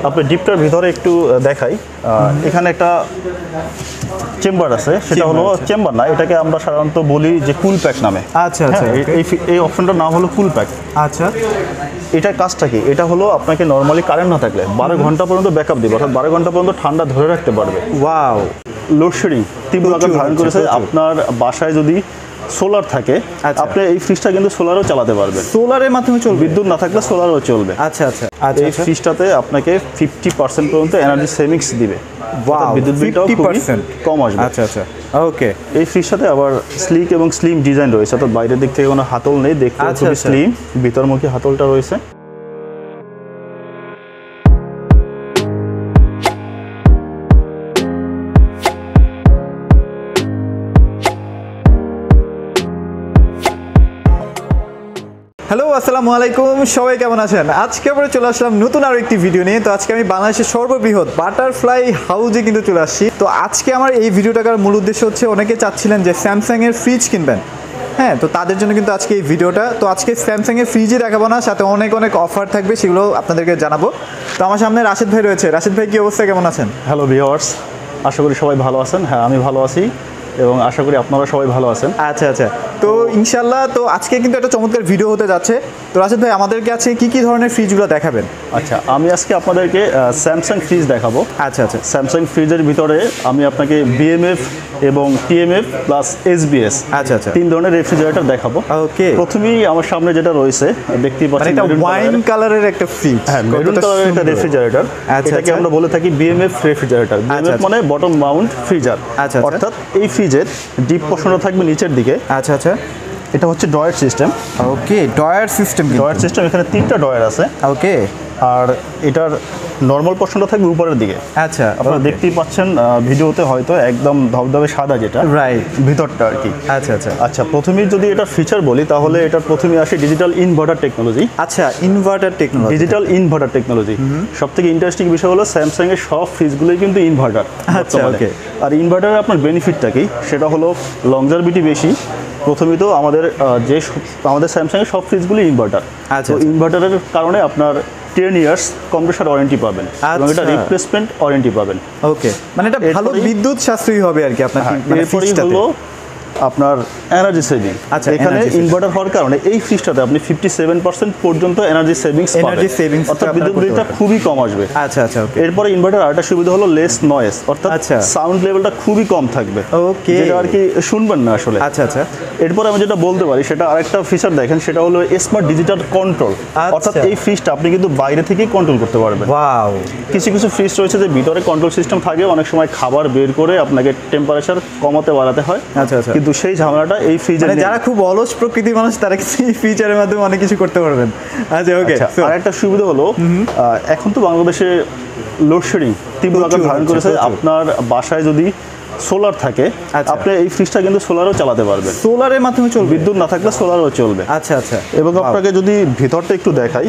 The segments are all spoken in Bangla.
আপনি ডিপটার ভিতরে একটু দেখাই, এখানে একটা চেম্বার আছে, সেটা হলো চেম্বার না, এটাকে আমরা সাধারণত বলি যে কুল প্যাক নামে। আচ্ছা আচ্ছা, এই অপশনটার নাম হলো কুল প্যাক। আচ্ছা, এটার কাজটা কি? এটা হলো আপনাকে নর্মালি কারেন্ট না থাকলে 12 ঘন্টা পর্যন্ত ব্যাকআপ দিবে, অর্থাৎ 12 ঘন্টা পর্যন্ত ঠান্ডা ধরে রাখতে পারবে। ওয়াও, লোডশেডিং তীব্র আকার ধারণ করেছে। আপনার বাসায় যদি সোলার থাকে, আপনি এই ফ্রিজটা কিন্তু সোলারও চালাতে পারবেন। সোলারের মাধ্যমে চলবে, বিদ্যুৎ না থাকলে সোলারও চলবে। আচ্ছা আচ্ছা, এই ফ্রিজটাতে আপনাকে 50% পর্যন্ত এনার্জি সেভিংস দিবে। বিদ্যুৎ বিলটাও খুব কম আসবে। আচ্ছা আচ্ছা, ওকে। এই ফ্রিজটাতে আবার স্লিক এবং স্লিম ডিজাইন রয়েছে, অর্থাৎ বাইরের দিক থেকে কোনো হাতল নেই, দেখতে খুবই স্লিম, ভিতরমুখী হাতলটা রয়েছে। হ্যালো, আসসালামু আলাইকুম, সবাই কেমন আছেন? আজকে আমরা চলে আসলাম নতুন আরো একটি ভিডিও নিয়ে। তো আজকে আমি বাংলাদেশের সর্ববৃহৎ বাটারফ্লাই হাউজে কিন্তু চলে আসছি। তো আজকে আমার এই ভিডিওটার মূল উদ্দেশ্য হচ্ছে, অনেকে চাচ্ছিলেন যে স্যামসাং এর ফ্রিজ কিনবেন, হ্যাঁ, তো তাদের জন্য কিন্তু আজকে এই ভিডিওটা। তো আজকে স্যামসাং এর ফ্রিজে দেখাবো না, সাথে অনেক অনেক অফার থাকবে, সেগুলো আপনাদেরকে জানাবো। তো আমার সামনে রাশেদ ভাই রয়েছে। রাশেদ ভাই, কি অবস্থা, কেমন আছেন? হ্যালো ভিউয়ার্স, আশা করি সবাই ভালো আছেন। হ্যাঁ, আমি ভালো আছি এবং আশা করি আপনারা সবাই ভালো আছেন। আচ্ছা আচ্ছা, তো ইনশাল্লাহ তো আজকে কিন্তু একটা চমৎকার ভিডিও হতে যাচ্ছে। তো রাশেদ ভাই, আমাদেরকে আজকে কি কি ধরনের ফ্রিজগুলো দেখাবেন? আচ্ছা, আমি আজকে আপনাদেরকে স্যামসাং ফ্রিজ দেখাবো। আচ্ছা আচ্ছা, স্যামসাং ফ্রিজের ভিতরে আমি আপনাকে বিএমএফ এবং টিএমএফ প্লাস এসবিএস, আচ্ছা আচ্ছা, 3 ধরনের রেফ্রিজারেটর দেখাবো। ওকে। প্রথমেই আমার সামনে যেটা রয়েছে দেখতেই পাচ্ছেন, এটা ওয়াইন কালারের একটা ফ্রিজ, হ্যাঁ, মেরুন কালারের একটা রেফ্রিজারেটর। এটাকে আমরা বলে থাকি বিএমএফ রেফ্রিজারেটর। বিএমএফ মানে বটম মাউন্ট ফ্রিজার, অর্থাৎ এই ফ্রিজের ডিপ পোর্শনটা থাকবে নিচের দিকে। আচ্ছা আচ্ছা, এটা হচ্ছে ডয়ার সিস্টেম। ওকে, ডয়ার সিস্টেম। ডয়ার সিস্টেম, এখানে 3টা ডয়ার আছে। ওকে, আর এটার নর্মাল পোর্শনটা থাকবে উপরের দিকে। আচ্ছা, আপনারা দেখতেই পাচ্ছেন ভিডিওতে, হয়তো একদম ধবধবে সাদা যেটা, রাইট, ভিতরটা আর কি। আচ্ছা আচ্ছা আচ্ছা, প্রথমেই যদি এটা ফিচার বলি, তাহলে এটার প্রথমে আসে ডিজিটাল ইনভার্টার টেকনোলজি। আচ্ছা, inverter technology, digital inverter technology. সবথেকে ইন্টারেস্টিং বিষয় হলো স্যামসাং এর সব ফ্রিজগুলোই কিন্তু ইনভার্টার। আচ্ছা, ওকে। আর ইনভার্টারের আপনার বেনিফিটটা কি, সেটা হলো লংজারভিটি বেশি। প্রথমেই তো আমাদের স্যামসাং এর সব ফ্রিজগুলি ইনভার্টার। আচ্ছা, তো ইনভার্টারের কারণে আপনার 10 ইয়ার্স কম্প্রেসার ওয়ারেন্টি পাবেন এবং এটা রিপ্লেসমেন্ট ওয়ারেন্টি পাবেন। ওকে, মানে এটা ভালো বিদ্যুৎ সাশ্রয়ী হবে আর কি আপনার। এরপরই হলো আপনার এনার্জি সেভিং। আচ্ছা, এখানে ইনভার্টার হওয়ার কারণে এই ফ্রিজটাতে আপনি 57% পর্যন্ত এনার্জি সেভিংস পাবেন, অর্থাৎ বিদ্যুৎ বিলটা খুবই কম আসবে। আচ্ছা আচ্ছা, এরপরে ইনভার্টার আরেকটা সুবিধা হলো লেস নয়েজ, অর্থাৎ সাউন্ড লেভেলটা খুবই কম থাকবে। ওকে, যেটা আর কি শুনবেন না আসলে। আচ্ছা আচ্ছা, এরপরে আমি যেটা বলতে পারি, সেটা আরেকটা ফিচার দেখেন, সেটা হলো স্মার্ট ডিজিটাল কন্ট্রোল। অর্থাৎ এই ফ্রিজটা আপনি কিন্তু বাইরে থেকেই কন্ট্রোল করতে পারবেন। ওয়াও, কিছু কিছু ফ্রিজ রয়েছে যে ভিতরে কন্ট্রোল সিস্টেম থাকে, অনেক সময় খাবার বের করে আপনাকে টেম্পারেচার কমাতে বাড়াতে হয়। আচ্ছা আচ্ছা, কিন্তু সেই ঝামেলাটা এই ফ্রিজে, যারা খুব অলস প্রকৃতির মানুষ, তারা এই ফিচারের মাধ্যমে অনেক কিছু করতে পারবেন। আচ্ছা, ওকে। আরেকটা সুবিধা হলো, এখন তো বাংলাদেশে লোডশেডিং তীব্র আকার ধারণ করেছে। আপনার বাসায় যদি সোলার থাকে, আপনি এই ফ্রিজটা কিন্তু সোলারও চালাতে পারবেন। সোলারের মাধ্যমে চলবে, বিদ্যুৎ না থাকলে সোলারও চলবে। আচ্ছা আচ্ছা, এবং আপনাকে যদি ভিতরটা একটু দেখাই,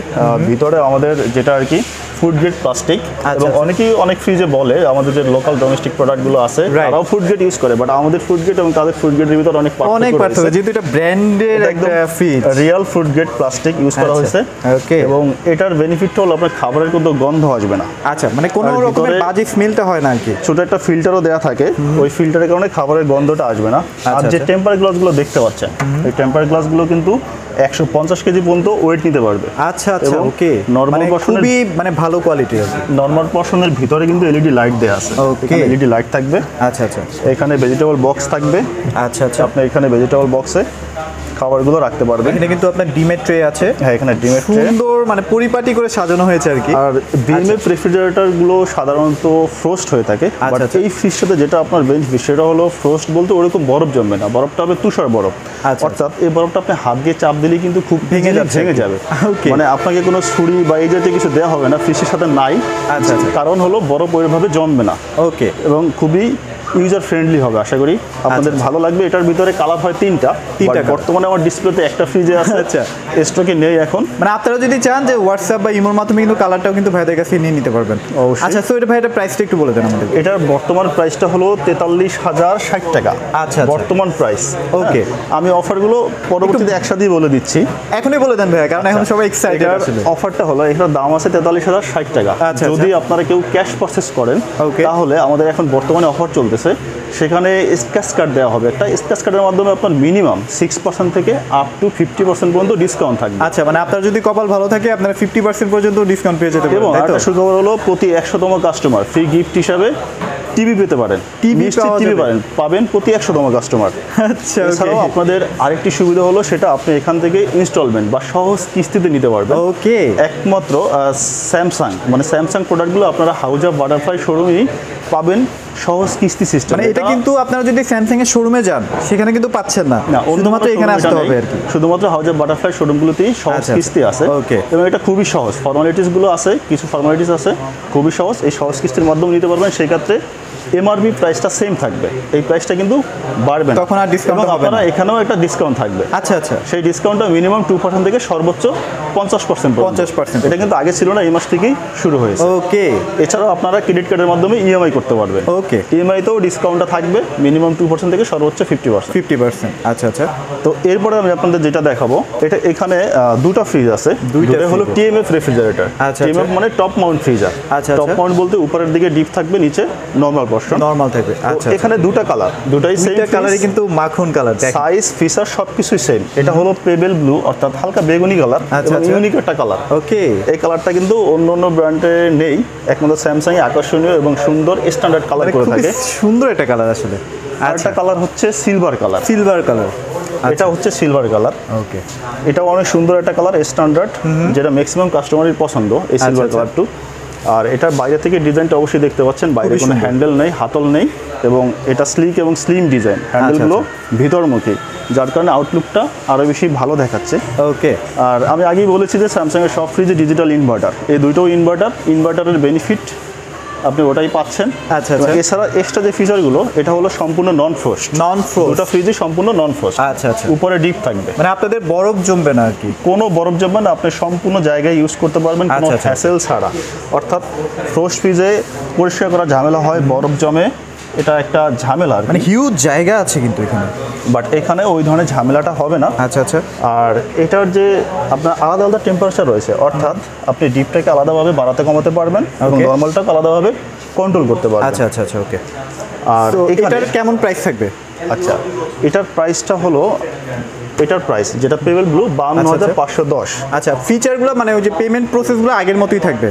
ভিতরে আমাদের যেটা আর কি ফুড গ্রেড প্লাস্টিক, এবং অনেকেই অনেক ফ্রিজে বলে আমাদের যে লোকাল ডোমেস্টিক প্রোডাক্টগুলো আছে তারাও ফুড গ্রেড ইউজ করে, বাট আমাদের ফুড গ্রেড এবং তাদের ফুড গ্রেডের ভিতরে অনেক পার্থক্য, যেহেতু এটা ব্র্যান্ডের একটা fridge, real food grade plastic use করা হয়েছে। ওকে, এবং এটার বেনিফিটটা হলো আপনার খাবারের কোনো গন্ধ আসবে না। আচ্ছা, মানে কোনো রকমের বাজে স্মেলটা হয় না আর কি। ছোট একটা ফিল্টারও দেওয়া থাকে, ওই ফিল্টারের কারণে খাবারের গন্ধটা আসবে না। আর যে টেম্পার গ্লাসগুলো দেখতে পাচ্ছেন, এই টেম্পার গ্লাসগুলো কিন্তু 150 কেজি পর্যন্ত ওয়েট নিতে পারবে। আচ্ছা আচ্ছা, ওকে, নরমাল পোর্শনের খুবই মানে ভালো কোয়ালিটির আছে। নরমাল পোর্শনের ভিতরে কিন্তু এলইডি লাইট দেয়া আছে। এখানে এলইডি লাইট থাকবে। আচ্ছা আচ্ছা, এখানে ভেজিটেবল বক্স থাকবে। আচ্ছা আচ্ছা, আপনি এখানে ভেজিটেবল বক্সে খাবারগুলো রাখতে পারবেন। এখানে কিন্তু আপনার ডিমের ট্রে আছে। হ্যাঁ, এখানে ডিমের ট্রে সুন্দর মানে পরিপাটি করে সাজানো হয়েছে আর কি। আর বিএমএফ রেফ্রিজারেটর গুলো সাধারণত ফ্রোস্ট হয়ে থাকে, বাট এই ফ্রিজটাতে যেটা আপনার বেনিফিট, সেটা হলো ফ্রোস্ট বলতে ওরকম বরফ জমবে না, বরফটা হবে তুষার বরফ। অর্থাৎ এই বরফটা আপনি হাত দিয়ে চাপ দিলেই কিন্তু খুব ভেঙে যাবে। মানে আপনাকে কোনো ছুরি বা এই জাতীয় কিছু দেওয়া হবে না, ফ্রিজের সাথে নাই। আচ্ছা, কারণ হলো বরফ ওইভাবে জমবে না। ওকে, এবং খুবই ইউজার ফ্রেন্ডলি হবে আশা করি আপনাদের ভালো লাগবে। এটার ভিতরে কালার হয় তিনটা, বর্তমানে আমার ডিসপ্লেতে একটা ফ্রিজে আছে, আচ্ছা স্টকে নেই এখন। মানে আপনারা যদি চান যে হোয়াটসঅ্যাপ বা ইমোর মাধ্যমে কিন্তু কালারটাও কিন্তু ভাইদের কাছে নিয়ে নিতে পারবেন। আচ্ছা, তো এটা ভাই এটা প্রাইসটা একটু বলে দেন আমাদের। এটার বর্তমান প্রাইসটা হলো 43,060 টাকা। আচ্ছা, বর্তমান প্রাইস। ওকে, আমি অফারগুলো পরবর্তীতে একসাথেই বলে দিচ্ছি, এখনই বলে দেন ভাইয়া, কারণ এখন সবাই এক্সাইটেড আসলে। অফারটা হলো এটার দাম আছে 43,060 টাকা। যদি আপনারা কেউ ক্যাশ প্রসেস করেন তাহলে আমাদের এখন বর্তমানে অফার চলতেছে, সেখানে স্ক্র্যাচ কার্ড দেওয়া হবে। একটা স্ক্র্যাচ কার্ডের মাধ্যমে আপনার মিনিমাম 6% থেকে আপ টু 50% পর্যন্ত ডিসকাউন্ট থাকবে। আচ্ছা, মানে আপনার যদি কপাল ভালো থাকে আপনারা 50% পর্যন্ত ডিসকাউন্ট পেয়ে যেতে পারেন। এবং একটা সুখবর হলো প্রতি 100তম কাস্টমার ফ্রি গিফট হিসাবে টিভি পেতে পারেন। টিভি পাবেন প্রতি 100তম কাস্টমার। আচ্ছা, এছাড়াও আপনাদের আরেকটি সুবিধা হলো সেটা আপনি এখান থেকে ইনস্টলমেন্ট বা সহজ কিস্তিতে নিতে পারবেন। ওকে, একমাত্র স্যামসাং প্রোডাক্টগুলো আপনারা হাউজ অফ বাটারফ্লাই শোরুমেই পাবেন সহজ কিস্তি সিস্টেম। মানে এটা কিন্তু আপনারা যদি স্যামসাং এর শোরুমে যান সেখানে কিন্তু পাচ্ছেন না, শুধুমাত্র এখানে আসতে হবে আর কি। শুধুমাত্র হাউজ অফ বাটারফ্লাই শোরুমগুলোতেই সহজ কিস্তি আছে। ওকে, এবং এটা খুবই সহজ, ফর্মালিটিসগুলো আছে, কিছু ফর্মালিটিস আছে, খুবই সহজ। এই সহজ কিস্তির মাধ্যমে নিতে পারবেন। সেই ক্ষেত্রে এমআরপি প্রাইসটা সেম থাকবে, এই প্রাইসটা কিন্তু বাড়বে না, তখন আর ডিসকাউন্ট হবে না। এখানেও একটা ডিসকাউন্ট থাকবে। আচ্ছা আচ্ছা, সেই ডিসকাউন্টটা মিনিমাম 2% থেকে সর্বোচ্চ 50%। এটা কিন্তু আগে ছিল না, এই মাস থেকেই শুরু হয়েছে। ওকে, এছাড়াও আপনারা ক্রেডিট কার্ডের মাধ্যমে ইএমআই করতে পারবেন। ওকে, ইএমআইতেও ডিসকাউন্টটা থাকবে মিনিমাম 2% থেকে সর্বোচ্চ 50%। আচ্ছা আচ্ছা, তো এরপরে আমি আপনাদের যেটা দেখাবো, এটা এখানে দুটো ফ্রিজ আছে। দুটো হলো টিএমএফ রেফ্রিজারেটর। টিএমএফ মানে top Mount freezer. Top Mount বলতে উপরের দিকে ডিপ থাকবে, নিচে নরমাল পোরশন নরমাল থাকবে। আচ্ছা, এখানে দুটো কালার, দুটাই সেম কালারই কিন্তু মাখন কালার, সাইজ ফিচার সবকিছুই সেম। এটা হলো পেবেল ব্লু অর্থাৎ হালকা বেগুনি কালার, ইউনিক একটা কালার। ওকে, এই কালারটা কিন্তু অন্য অন্য ব্র্যান্ডে নেই, একমাত্র স্যামসাং এ আকর্ষণীয় এবং সুন্দর স্ট্যান্ডার্ড কালার করে থাকে। সুন্দর একটা কালার আসলে। আরেকটা কালার হচ্ছে সিলভার কালার। এটা হচ্ছে সিলভার কালার। ওকে, এটা অনেক সুন্দর একটা কালার, স্ট্যান্ডার্ড, যেটা ম্যাক্সিমাম কাস্টমারের পছন্দ, এই সিলভার কালারটু। আর এটার বাইরে থেকে ডিজাইনটা অবশ্যই দেখতে পাচ্ছেন, বাইরে কোনো হ্যান্ডেল নেই, হাতল নেই, এবং এটা স্লিক এবং স্লিম ডিজাইন, হ্যান্ডেলগুলো ভিতরমুখী, যার কারণে আউটলুকটা আরও বেশি ভালো দেখাচ্ছে। ওকে, আর আমি আগেই বলেছি যে স্যামসাংয়ের সব ফ্রিজে ডিজিটাল ইনভার্টার, এই দুটোও ইনভার্টারের বেনিফিট আপনি ওটাই পাচ্ছেন। আচ্ছা আচ্ছা, এছাড়া এক্সট্রা যে ফিচারগুলো, এটা হলো সম্পূর্ণ নন ফ্রোস্ট। দুটো ফ্রিজে সম্পূর্ণ নন ফ্রোস্ট। আচ্ছা আচ্ছা, উপরে ডিপ থাকবে, মানে আপনাদের বরফ জমবে না আর কি, কোনো বরফ জমবে না, আপনি সম্পূর্ণ জায়গায় ইউজ করতে পারবেন কোনো হ্যাসেল ছাড়া। অর্থাৎ ফ্রোস্ট ফ্রিজে পরিষ্কার করা ঝামেলা হয়, বরফ জমে, এটা একটা ঝামেলা, মানে হিউজ জায়গা আছে কিন্তু এখানে, বাট এখানে ওই ধরনের ঝামেলাটা হবে না। আচ্ছা আচ্ছা, আর এটার যে আপনার আলাদা আলাদা টেম্পারেচার রয়েছে, অর্থাৎ আপনি ডিপটাকে আলাদাভাবে বাড়াতে কমাতে পারবেন এবং নর্মালটাকে আলাদাভাবে কন্ট্রোল করতে পারবেন। আচ্ছা আচ্ছা আচ্ছা, ওকে। আর এটার কেমন প্রাইস থাকবে? আচ্ছা, এটার প্রাইসটা হলো, এটার প্রাইস যেটা পেবেল ব্লু 52,510। আচ্ছা, ফিচারগুলো মানে ওই যে পেমেন্ট প্রসেসগুলো আগের মতোই থাকবে,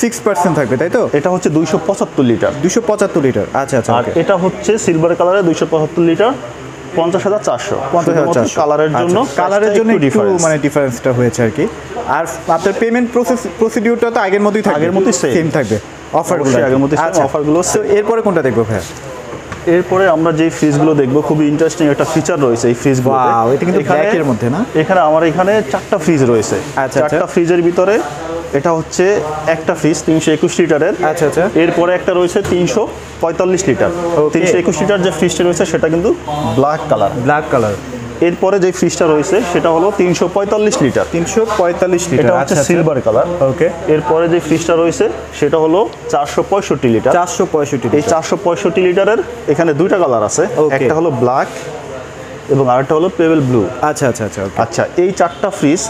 6% থাকবে, তাই তো? এটা হচ্ছে 275 লিটার। 275 লিটার, আচ্ছা আচ্ছা। আর এটা হচ্ছে সিলভার কালারে 275 লিটার, 50,400 কালারের জন্য। একটু মানে ডিফারেন্সটা হয়েছে আর কি। আর আপনার পেমেন্ট প্রসিডিউরটা তো আগের মতোই থাকবে, আগের মতোই সেম থাকবে, অফারগুলো আগের মতোই। আচ্ছা, অফারগুলো। এরপরে কোনটা দেখবো ভাই? এরপরে আমরা যে ফ্রিজগুলো দেখবো, খুবই ইন্টারেস্টিং একটা ফিচার রয়েছে এই ফ্রিজগুলোতে। এটা কিন্তু ব্ল্যাকের মধ্যে না? এখানে আমার এখানে 4টা ফ্রিজ রয়েছে। চারটা ফ্রিজের ভিতরে এটা হচ্ছে একটা ফ্রিজ 321 লিটারের। আচ্ছা আচ্ছা, এরপরে একটা রয়েছে 345 লিটার। 321 লিটার যে ফ্রিজটা রয়েছে সেটা কিন্তু ব্ল্যাক কালার। এরপরে যে ফ্রিজটা রয়েছে সেটা হলো 345 লিটার। 345 লিটার, এটা হচ্ছে সিলভার কালার। ওকে, এরপরে যে ফ্রিজটা রয়েছে সেটা হলো 465 লিটার। 465, এই 465 লিটারের এখানে দুইটা কালার আছে, একটা হলো ব্ল্যাক এবং আরেকটা হলো পেবেল ব্লু। আচ্ছা আচ্ছা আচ্ছা, আচ্ছা, এই চারটা ফ্রিজ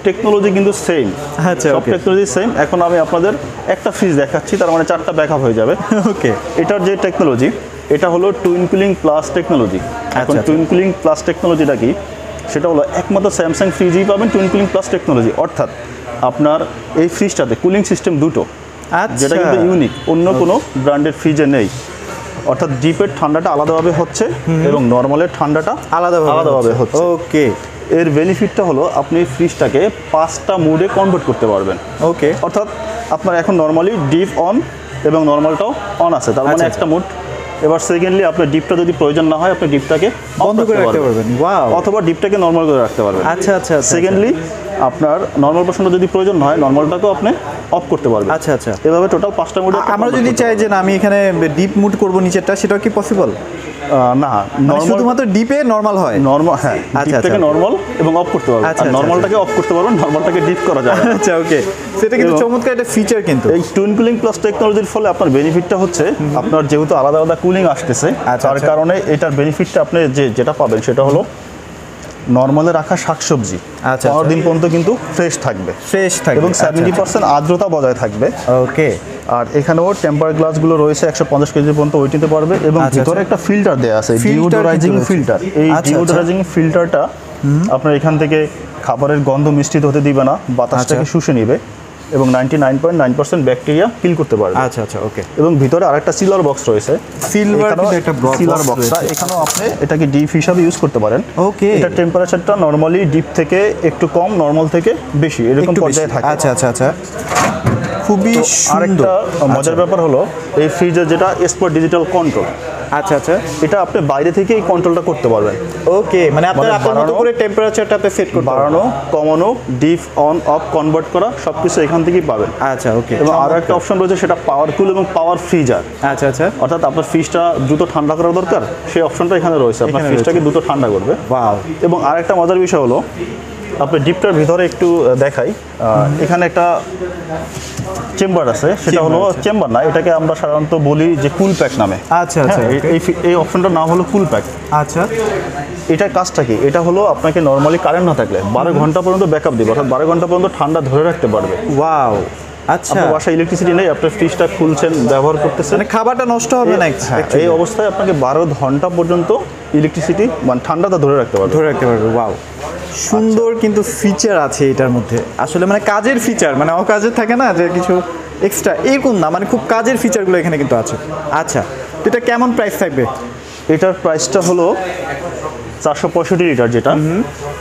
টেকনোলজি কিন্তু সেম। আচ্ছা, সব টেকনোলজি সেম। এখন আমি আপনাদের একটা ফ্রিজ দেখাচ্ছি, তার মানে চারটা ব্যাকআপ হয়ে যাবে। ওকে, এটার যে টেকনোলজি, এটা হলো টুইন কুলিং প্লাস টেকনোলজি। এখন টুইন কুলিং প্লাস টেকনোলজিটা কি, সেটা হলো একমাত্র স্যামসাং ফ্রিজেই পাবেন টুইন কুলিং প্লাস টেকনোলজি। অর্থাৎ আপনার এই ফ্রিজটাতে কুলিং সিস্টেম দুটো, যেটা কিন্তু ইউনিক, অন্য কোনো ব্র্যান্ডের ফ্রিজে নেই। অর্থাৎ ডিপের ঠান্ডাটা আলাদাভাবে হচ্ছে এবং নর্মালের ঠান্ডাটা আলাদাভাবে হচ্ছে। ওকে, এর বেনিফিটটা হলো আপনি ফ্রিজটাকে 5টা মোডে কনভার্ট করতে পারবেন। ওকে, অর্থাৎ আপনার এখন নর্মালি ডিপ অন এবং নর্মালটাও অন আছে, তার মানে একটা মোড। এবার সেকেন্ডলি আপনার ডিপটা যদি প্রয়োজন না হয়, আপনি ডিপটাকে বন্ধ করে রাখতে পারবেন, অথবা ডিপটাকে নর্মাল করে রাখতে পারবেন। আচ্ছা আচ্ছা, সেকেন্ডলি আপনার নরমাল পোর্শনটা যদি প্রয়োজন হয় নরমালটাকেও আপনি অফ করতে পারবেন। আচ্ছা আচ্ছা, এভাবে টোটাল 5টা মোড। আমরা যদি চাই যে না আমি এখানে ডিপ মুড করব নিচেরটা, সেটাও কি পসিবল? না, নরমাল শুধুমাত্র ডিপে নরমাল হয়। নরমাল, হ্যাঁ, ডিপটাকে নরমাল এবং অফ করতে পারবেন। আর নরমালটাকে অফ করতে পারবেন, নরমালটাকে ডিপ করা যায়। আচ্ছা ওকে, সেটা কিন্তু চমৎকার একটা ফিচার। কিন্তু এই টুইন কুলিং প্লাস টেকনোলজির ফলে আপনার বেনিফিটটা হচ্ছে আপনার যেহেতু আলাদা আলাদা কুলিং আসতেছে, তার কারণে এটার বেনিফিটটা আপনি যেটা পাবেন সেটা হলো নরমালে রাখা শাকসবজি 15 দিন পর্যন্ত কিন্তু ফ্রেশ থাকবে এবং 70% আর্দ্রতা বজায় থাকবে। ওকে, আর এখানেও টেম্পার গ্লাসগুলো রয়েছে 150 কেজি পর্যন্ত ওয়েট নিতে পারবে এবং ভিতরে একটা ফিল্টার দেওয়া আছে, ডিওডোরাইজিং ফিল্টার। এই ডিওডোরাইজিং ফিল্টারটা আপনার এখান থেকে খাবারের গন্ধ মিশ্রিত হতে দিবে না, বাতাসটাকে শুষে নেবে এবং 99.9% ব্যাকটেরিয়া কিল করতে পারবে। আচ্ছা আচ্ছা ওকে। এবং ভিতরে আরেকটা সিলার বক্স রয়েছে, সিলার বক্সটা এখানেও আপনি এটাকে ডিপ হিসাবে ইউজ করতে পারেন। ওকে, এটা টেম্পারেচারটা নরমালি ডিপ থেকে একটু কম, নরমাল থেকে বেশি এরকম পর্যায়ে থাকে। আচ্ছা আচ্ছা আচ্ছা, খুবই আরেকটা মজার ব্যাপার হলো এই ফ্রিজের যেটা এক্সপার্ট ডিজিটাল কন্ট্রোল। আচ্ছা আচ্ছা, এটা আপনি বাইরে থেকে এই কন্ট্রোলটা করতে পারবেন। ওকে, মানে আপনার মতো করে টেম্পারেচারটা আপনি সেট করতে পারবেন, বাড়ানো, কমানো, ডিপ, অন, অফ, কনভার্ট করা সবকিছু এখান থেকেই পাবেন। আচ্ছা ওকে। এবং আরো একটা অপশন রয়েছে, সেটা পাওয়ার কুল এবং পাওয়ার ফ্রিজার। আচ্ছা আচ্ছা, অর্থাৎ আপনার ফ্রিজটা দ্রুত ঠান্ডা করা দরকার, সেই অপশনটা এখানে রয়েছে, আপনার ফ্রিজটাকে দ্রুত ঠান্ডা করবে। ওয়াও। এবং আরেকটা মজার বিষয় হলো আপনি ডিপটার ভিতরে একটু দেখাই, এখানে একটা চেম্বার আছে, সেটা হলো চেম্বার না, এটাকে আমরা সাধারণত বলি যে কুল প্যাক নামে। আচ্ছা আচ্ছা, এই অপশনটার নাম হলো কুল প্যাক। আচ্ছা, এটার কাজটা কি? এটা হলো আপনাকে নরমালি কারেন্ট না থাকলে 12 ঘন্টা পর্যন্ত ব্যাকআপ দিবে, অর্থাৎ 12 ঘন্টা পর্যন্ত ঠান্ডা ধরে রাখতে পারবে। ওয়াও, আচ্ছা। আপনার বাসায় ইলেকট্রিসিটি নেই, আপনি ফ্রিজটা খুলছেন, ব্যবহার করতেছেন, মানে খাবারটা নষ্ট হবে না। এই অবস্থায় আপনাকে 12 ঘন্টা পর্যন্ত ইলেকট্রিসিটি মানে ঠান্ডাটা ধরে রাখতে পারবে। ওয়াও, সুন্দর কিন্তু ফিচার আছে এটার মধ্যে, আসলে মানে কাজের ফিচার, মানে অকাজের থাকে না যে কিছু এক্সট্রা, এরকম না, মানে খুব কাজের ফিচারগুলো এখানে কিন্তু আছে। আচ্ছা, তো এটা কেমন প্রাইস থাকবে? এটার প্রাইসটা হলো 465 লিটার, যেটা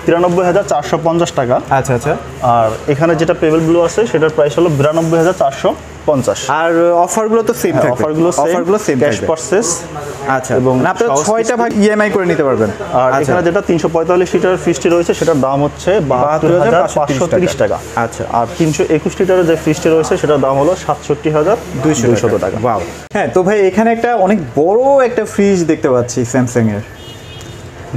93,450 টাকা। আচ্ছা আচ্ছা, আর এখানে যেটা পেবেলগুলো আছে সেটার প্রাইস হলো 92,450। আর অফারগুলো তো সেম থাকবে? অফারগুলো সেম, ক্যাশ পারচেজ। আচ্ছা, এবং আপনারা 6টা ভাগ ইএমআই করে নিতে পারবেন। আর এখানে যেটা 345 লিটার ফ্রিজটি রয়েছে সেটার দাম হচ্ছে 72,530 টাকা। আচ্ছা, আর 321 লিটারের যে ফ্রিজটি রয়েছে সেটার দাম হলো 67,200 টাকা। ওয়াও। হ্যাঁ, তো ভাই এখানে একটা অনেক বড় একটা ফ্রিজ দেখতে পাচ্ছি স্যামসাং এর।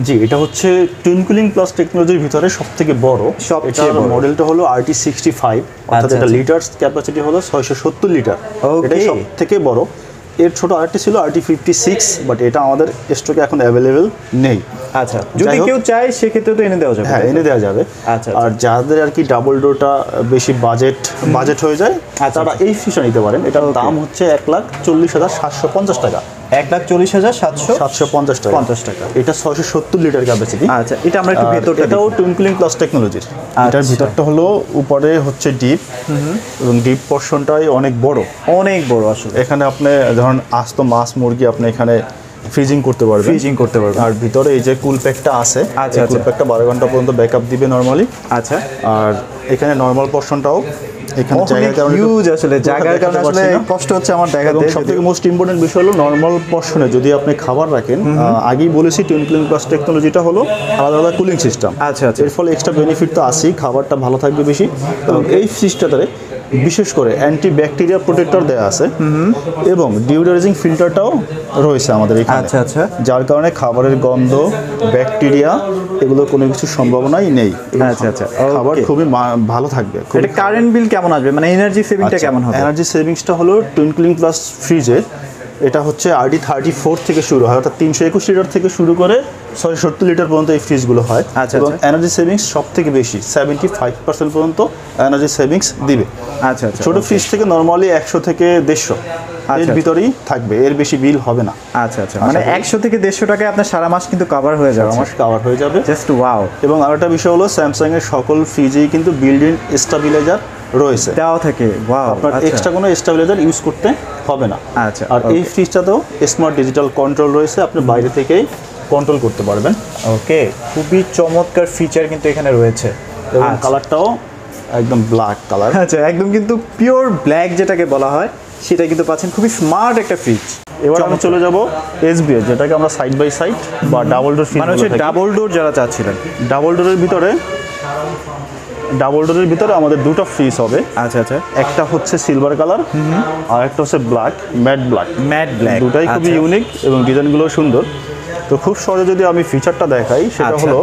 জি, এটা হচ্ছে টুইন কুলিং প্লাস টেকনোলজির ভিতরে সবথেকে বড়। এটার মডেলটা হলো RT65, অর্থাৎ এটা লিটারস ক্যাপাসিটি হলো 670 লিটার। এটাই সবথেকে বড়। এর ছোট আরেকটি ছিল RT56, বাট এটা আমাদের স্টকে এখন অ্যাভেলেবেল নেই। আচ্ছা, যদি কেউ চায় সেক্ষেত্রে তো এনে দেওয়া যাবে। হ্যাঁ, এনে দেওয়া যাবে। আচ্ছা, আর যাদের আর কি ডাবল ডোরটা বেশি বাজেট হয়ে যায়, তারা এই ফ্রিজটা নিতে পারেন। এটার দাম হচ্ছে 1,40,750 টাকা। 1,40,750 টাকা। এটা 670 লিটার ক্যাপাসিটি। আচ্ছা, এটা আমরা একটু ভেতরটা, এটাও টুইন কুলিং প্লাস টেকনোলজির। এটার ভিতরটা হলো উপরে হচ্ছে ডিপ, এবং ডিপ পোরশনটাই অনেক বড় আসলে। এখানে আপনি ধরুন আস্ত মাছ, মুরগি আপনি এখানে ফ্রিজিং করতে পারবেন। আর ভিতরে এই যে কুল প্যাকটা আছে, কুল প্যাকটা 12 ঘন্টা পর্যন্ত ব্যাকআপ দিবে নরমালি। আচ্ছা, আর এখানে নরমাল পোরশনটাও এখানে জায়গার কারণে হিউজ, আসলে জায়গার কারণে আসলে কষ্ট হচ্ছে আমার দেখাতে। সবথেকে মোস্ট ইম্পর্টেন্ট বিষয় হলো নরমাল পোরশনে যদি আপনি খাবার রাখেন, আগেই বলেছি টুইন কুলিং প্লাস টেকনোলজিটা হলো আলাদা আলাদা কুলিং সিস্টেম। আচ্ছা আচ্ছা, এর ফলে এক্সট্রা বেনিফিট তো আছেই, খাবারটা ভালো থাকবে বেশি। এবং এই ফ্রিজটাতে বিশেষ করে অ্যান্টি ব্যাকটেরিয়া প্রোটেক্টর দেওয়া আছে এবং ডিওডোরাইজিং ফিল্টারটাও রয়েছে আমাদের এখানে। আচ্ছা আচ্ছা, যার কারণে খাবারের গন্ধ, ব্যাকটেরিয়া এগুলো কোনো কিছু সম্ভাবনাই নেই। আচ্ছা আচ্ছা, খাবার খুবই ভালো থাকবে। এটা কারেন্ট বিল কেমন আসবে, মানে এনার্জি সেভিংটা কেমন হবে? এনার্জি সেভিংসটা হলো টুইন কুলিং প্লাস ফ্রিজে এটা হচ্ছে RT34 থেকে শুরু হয়, অর্থাৎ 321 লিটার থেকে শুরু করে 670 লিটার পর্যন্ত এই ফ্রিজগুলো হয়। এবং এনার্জি সেভিংস সব থেকে বেশি 75% পর্যন্ত এনার্জি সেভিংস দিবে। আচ্ছা আচ্ছা, ছোট ফ্রিজ থেকে নরমালি 100 থেকে 150 এর ভিতরেই থাকবে, এর বেশি বিল হবে না। আচ্ছা আচ্ছা, মানে 100 থেকে 150 টাকায় আপনার সারা মাস কিন্তু কভার হয়ে যাবে। Just wow. এবং আরেকটা বিষয় হলো স্যামসাং এর সকল ফ্রিজেই কিন্তু বিল্ড ইন স্টেবিলাইজার রয়েছে, দেওয়া থাকে। ওয়াও, আপনার এক্সট্রা কোনো স্টেবিলাইজার ইউজ করতে হবে না। আচ্ছা, আর এই ফ্রিজটাতেও স্মার্ট ডিজিটাল কন্ট্রোল রয়েছে, আপনি বাইরে থেকেই কন্ট্রোল করতে পারবেন। ওকে, খুবই চমৎকার ফিচার কিন্তু এখানে রয়েছে। এবং কালারটাও একদম ব্ল্যাক কালার। আচ্ছা, একদম কিন্তু পিওর ব্ল্যাক যেটাকে বলা হয় সেটা কিন্তু পাচ্ছেন। খুবই স্মার্ট একটা ফ্রিজ। এবার আমি চলে যাব SBA, যেটাকে আমরা সাইড বাই সাইড বা ডাবল ডোর ফ্রিজ, মানে হচ্ছে ডাবল ডোর যারা চাচ্ছিলেন। ডাবল ডোরের ভিতরে ডাবল ডোরের ভিতরে আমাদের দুটো ফ্রিজ হবে। আচ্ছা আচ্ছা, একটা হচ্ছে সিলভার কালার আর একটা হচ্ছে ব্ল্যাক, ম্যাট ব্ল্যাক। দুটাই খুবই ইউনিক এবং ডিজাইনগুলো সুন্দর। তো খুব সহজে যদি আমি ফিচারটা দেখাই, সেটা হলো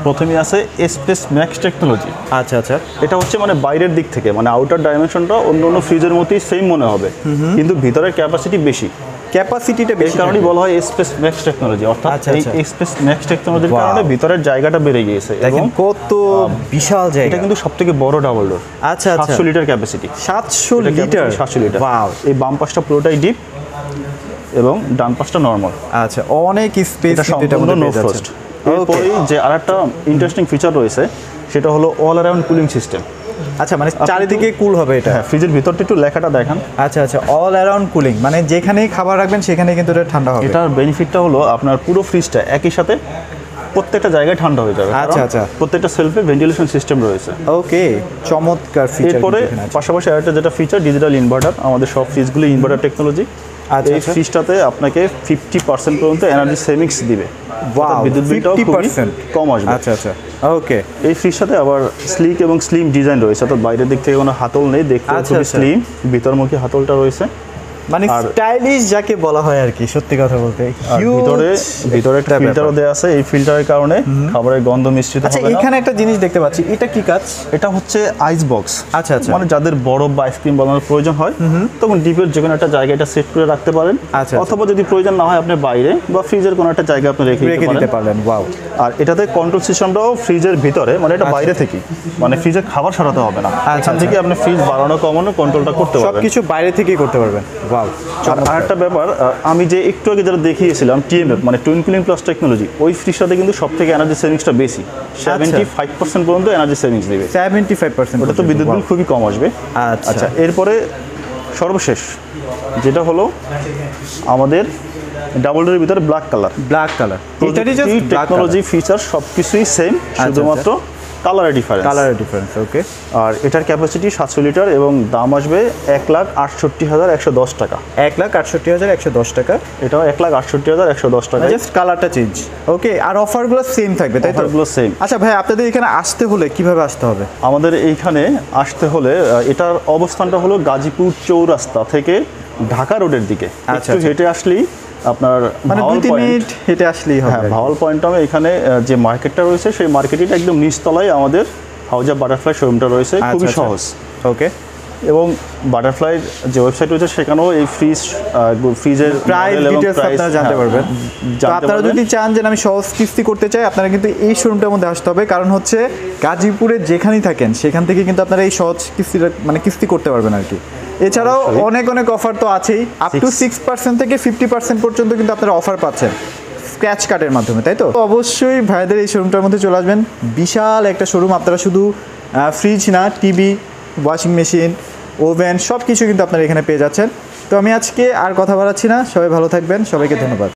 প্রথমে আছে এস.এম.এস ম্যাক্স টেকনোলজি। আচ্ছা আচ্ছা, এটা হচ্ছে মানে বাইরের দিক থেকে মানে আউটার ডাইমেনশনটা অন্য অন্য ফ্রিজের মতোই সেম মনে হবে, কিন্তু ভিতরের ক্যাপাসিটি বেশি। ক্যাপাসিটিটা বেশি কারণেই বলা হয় এস.এম.এস ম্যাক্স টেকনোলজি, অর্থাৎ এই এস.এম.এস ম্যাক্স টেকনোলজির কারণে ভিতরের জায়গাটা বেড়ে গিয়েছে এবং কত বিশাল জায়গা। এটা কিন্তু সবথেকে বড় ডাবল ডোর। আচ্ছা আচ্ছা, 700 litre capacity. 700 litre. 700 litre. Wow, এই বাম পাশটা পুরোটাই ডিপ এবং ডান পাশটা নরমাল। আচ্ছা, অনেক স্পেস এটা মধ্যে নো ফ্রস্ট। এরপরে যে আরেকটা ইন্টারেস্টিং ফিচার রয়েছে সেটা হলো অল অ্যারাউন্ড কুলিং সিস্টেম। আচ্ছা, মানে চারিদিকে কুল হবে এটা। হ্যাঁ, ফ্রিজের ভিতরটা একটু লেখাটা দেখান। আচ্ছা আচ্ছা, অল অ্যারাউন্ড কুলিং, মানে যেখানেই খাবার রাখবেন সেখানে কিন্তু এটা ঠান্ডা হবে। এটার বেনিফিটটা হলো আপনার পুরো ফ্রিজটা একই সাথে প্রত্যেকটা জায়গায় ঠান্ডা হয়ে যাবে। আচ্ছা আচ্ছা, প্রত্যেকটা সেলফে ভেন্টিলেশন সিস্টেম রয়েছে। ওকে, চমৎকার ফিচার। এরপরে পাশাপাশি আরেকটা যেটা ফিচার, ডিজিটাল ইনভার্টার। আমাদের সব ফ্রিজগুলো ইনভার্টার টেকনোলজি। এই ফ্রিজটাতে আপনাকে 50% পর্যন্ত এনার্জি সেভিংস দিবে। বিদ্যুৎ বিলটাও খুবই কম আসবে। আচ্ছা আচ্ছা, ওকে। এই ফ্রিজটাতে আবার স্লিক এবং স্লিম ডিজাইন রয়েছে, অর্থাৎ বাইরের দিক থেকে কোনো হাতল নেই, দেখতে খুবই স্লিম। ভিতরমুখী হাতলটা রয়েছে, মানে স্টাইলিশ যাকে বলা হয় আর কি, সত্যি কথা বলতে। ভিতরে একটা ফিল্টারও দেওয়া আছে, এই ফিল্টারের কারণে খাবারের গন্ধ মিশ্রিত হবে না। এখানে একটা জিনিস দেখতে পাচ্ছি, এটা কি কাজ? এটা হচ্ছে আইস বক্স। আচ্ছা আচ্ছা, মানে যাদের বরফ বা আইসক্রিম বানানোর প্রয়োজন হয় তখন ডিপের যে কোনো একটা জায়গায় এটা সেট করে রাখতে পারেন। আচ্ছা, অথবা যদি প্রয়োজন না হয় আপনি বাইরে বা ফ্রিজের কোনো একটা জায়গায় আপনি রেখে দিতে পারলেন। ওয়াও। আর এটাতে কন্ট্রোল সিস্টেমটাও ফ্রিজের ভিতরে, মানে এটা বাইরে থেকেই, মানে ফ্রিজে খাবার সরাতে হবে না। এখান থেকে আপনি ফ্রিজ বাড়ানো কমানো কন্ট্রোলটা করতে পারবেন, সবকিছু বাইরে থেকেই করতে পারবেন। ওয়াও। আর একটা ব্যাপার, আমি যে একটু আগে যারা দেখিয়েছিলাম টিএমএফ মানে টুইন কুলিং প্লাস টেকনোলজি, ওই ফ্রিজটাতে কিন্তু সব থেকে এনার্জি সেভিংসটা বেশি। 75% পর্যন্ত এনার্জি সেভিংস দেবে। 75%। ওটা তো বিদ্যুৎ বিল খুবই কম আসবে। আচ্ছা, এরপরে সর্বশেষ যেটা হলো আমাদের ডাবল ডোরের ভিতরে ব্ল্যাক কালার। এটারই যে টেকনোলজি ফিচার সবকিছুই সেম, শুধুমাত্র কালারের ডিফারেন্স। ওকে। আর এটার ক্যাপাসিটি 700 লিটার এবং দাম আসবে 1,68,110 টাকা। 1,68,110 টাকা। এটাও 1,68,110 টাকা, জাস্ট কালারটা চেঞ্জ। ওকে, আর অফারগুলো সেম থাকবে, তাই তো? অফারগুলো সেম। আচ্ছা ভাই, আপনাদের এখানে আসতে হলে কিভাবে আসতে হবে? আমাদের এইখানে আসতে হলে এটার অবস্থানটা হলো গাজীপুর চৌরাস্তা থেকে ঢাকা রোডের দিকে। একটু হেঁটে আসলেই আপনার মানে 2-3 মিনিট হেঁটে আসলেই হবে। হ্যাঁ, ভাওয়াল পয়েন্টে এখানে যে মার্কেটটা রয়েছে সেই মার্কেটের একদম নিচতলায় আমাদের হাউজা বাটারফ্লাই শোরুমটা রয়েছে। খুবই সহজ। ওকে। এবং বাটারফ্লাইয়ের যে ওয়েবসাইট রয়েছে সেখানেও এই ফ্রিজের প্রাইস ডিটেইলস আপনারা জানতে পারবেন। তো আপনারা যদি চান যে আমি সহজ কিস্তি করতে চাই, আপনারা কিন্তু এই শোরুমটার মধ্যে আসতে হবে, কারণ হচ্ছে গাজীপুরে যেখানেই থাকেন সেখান থেকে কিন্তু আপনারা এই সহজ কিস্তিটা মানে কিস্তি করতে পারবেন আর কি। এছাড়াও অনেক অফার তো আছেই, আপ টু 6% থেকে 50% পর্যন্ত কিন্তু আপনারা অফার পাচ্ছেন স্ক্র্যাচ কার্ডের মাধ্যমে, তাই তো? অবশ্যই ভাইদের এই শোরুমটার মধ্যে চলে আসবেন। বিশাল একটা শোরুম। আপনারা শুধু ফ্রিজ না, টিভি, ওয়াশিং মেশিন, ওভেন সব কিছু কিন্তু আপনারা এখানে পেয়ে যাচ্ছেন। তো আমি আজকে আর কথা বাড়াচ্ছি না, সবাই ভালো থাকবেন, সবাইকে ধন্যবাদ।